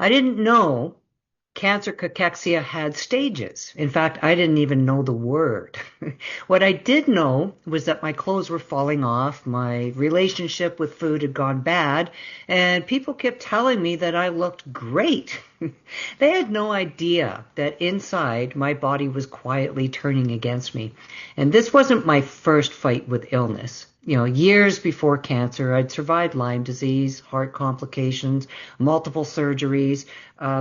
I didn't know cancer cachexia had stages. In fact, I didn't even know the word. What I did know was that my clothes were falling off, my relationship with food had gone bad, and people kept telling me that I looked great. They had no idea that inside my body was quietly turning against me. And this wasn't my first fight with illness. Years before cancer, I'd survived Lyme disease, heart complications, multiple surgeries,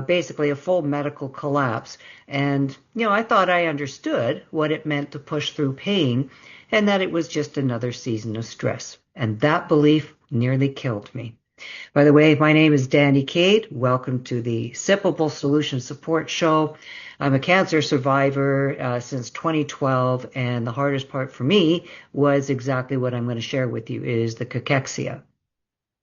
basically a full medical collapse. And, I thought I understood what it meant to push through pain and that it was just another season of stress. And that belief nearly killed me. By the way, my name is Danny Kate. Welcome to the Sippable Solution Support Show. I'm a cancer survivor since 2012, and the hardest part for me was exactly what I'm going to share with you is the cachexia.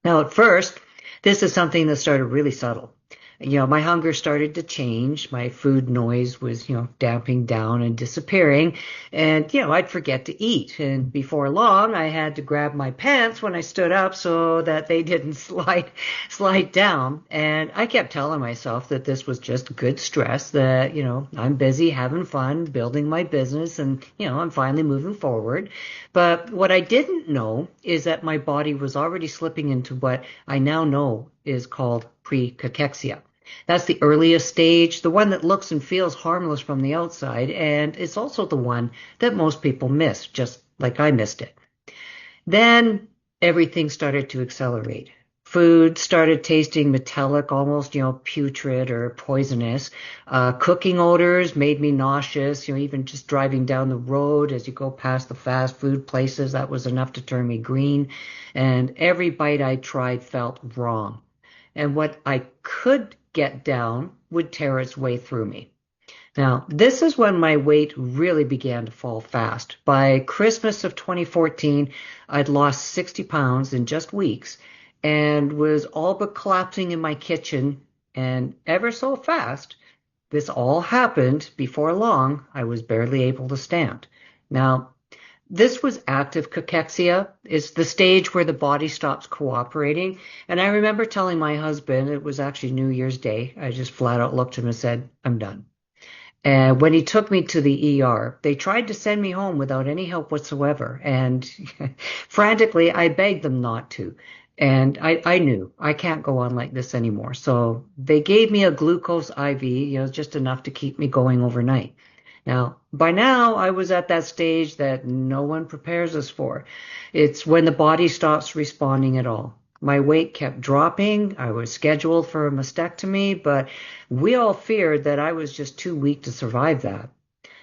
Now, at first, this is something that started really subtle. My hunger started to change. My food noise was, damping down and disappearing. And, I'd forget to eat. And before long, I had to grab my pants when I stood up so that they didn't slide down. And I kept telling myself that this was just good stress, that, I'm busy having fun, building my business, and, I'm finally moving forward. But what I didn't know is that my body was already slipping into what I now know is called pre-cachexia. That's the earliest stage, the one that looks and feels harmless from the outside, and it's also the one that most people miss, just like I missed it. Then everything started to accelerate. Food started tasting metallic, almost, putrid or poisonous. Cooking odors made me nauseous, even just driving down the road as you go past the fast food places, that was enough to turn me green. And every bite I tried felt wrong. And what I could get down would tear its way through me. Now, this is when my weight really began to fall fast. By Christmas of 2014, I'd lost 60 pounds in just weeks and was all but collapsing in my kitchen. And ever so fast, this all happened before long, I was barely able to stand. Now, this was active cachexia. It's the stage where the body stops cooperating. And I remember telling my husband, it was actually New Year's Day, I just flat out looked at him and said, I'm done. And when he took me to the ER, they tried to send me home without any help whatsoever. And frantically, I begged them not to. And I knew I can't go on like this anymore. So they gave me a glucose IV, just enough to keep me going overnight. Now, by now, I was at that stage that no one prepares us for. It's when the body stops responding at all. My weight kept dropping. I was scheduled for a mastectomy, but we all feared that I was just too weak to survive that.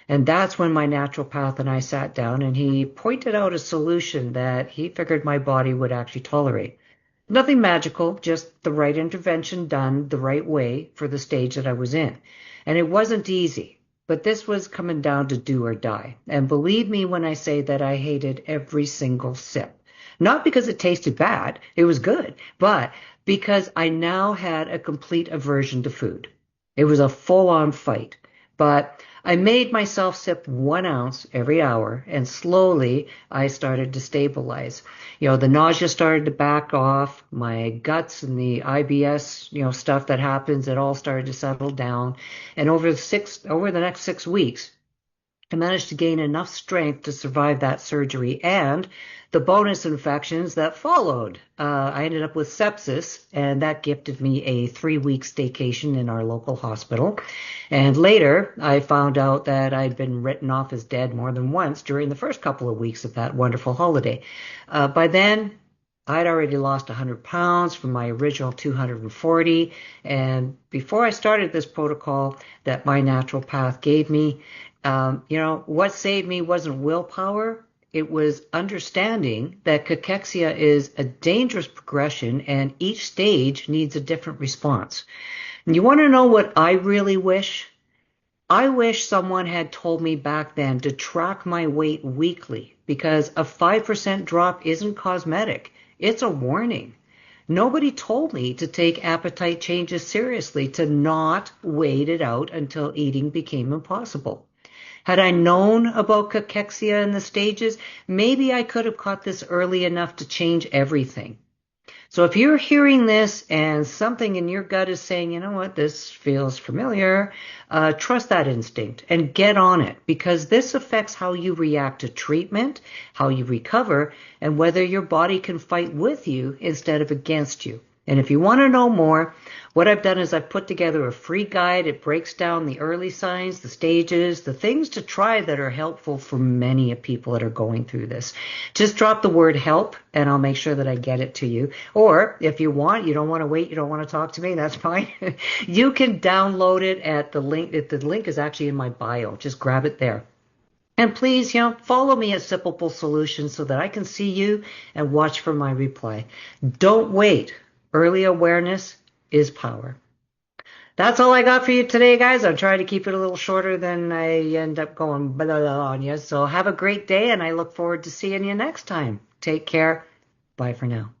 And that's when my naturopath and I sat down and he pointed out a solution that he figured my body would actually tolerate. Nothing magical, just the right intervention done the right way for the stage that I was in. And it wasn't easy. But this was coming down to do or die. And believe me when I say that I hated every single sip. Not because it tasted bad, it was good, but because I now had a complete aversion to food. It was a full-on fight. But I made myself sip 1 ounce every hour, and slowly I started to stabilize. The nausea started to back off, my guts and the IBS, stuff that happens, it all started to settle down. And over the next 6 weeks, I managed to gain enough strength to survive that surgery and the bonus infections that followed. I ended up with sepsis, and that gifted me a 3-week staycation in our local hospital. And later, I found out that I'd been written off as dead more than once during the first couple of weeks of that wonderful holiday. By then, I'd already lost 100 pounds from my original 240. And before I started this protocol that my naturopath gave me, what saved me wasn't willpower. It was understanding that cachexia is a dangerous progression and each stage needs a different response. And you want to know what I really wish? I wish someone had told me back then to track my weight weekly because a 5% drop isn't cosmetic. It's a warning. Nobody told me to take appetite changes seriously, to not wait it out until eating became impossible. Had I known about cachexia in the stages, maybe I could have caught this early enough to change everything. So if you're hearing this and something in your gut is saying, you know what, this feels familiar, trust that instinct and get on it because this affects how you react to treatment, how you recover, and whether your body can fight with you instead of against you. And if you want to know more, what I've done is I've put together a free guide. It breaks down the early signs, the stages, the things to try that are helpful for many people that are going through this. Just drop the word help and I'll make sure that I get it to you. Or if you want, you don't want to wait, you don't want to talk to me, that's fine. You can download it at the link. The link is actually in my bio. Just grab it there. And please, follow me at Sippable Solutions so that I can see you and watch for my reply. Don't wait. Early awareness is power. That's all I got for you today, guys. I'm trying to keep it a little shorter than I end up going blah, blah, blah on you. So have a great day, and I look forward to seeing you next time. Take care. Bye for now.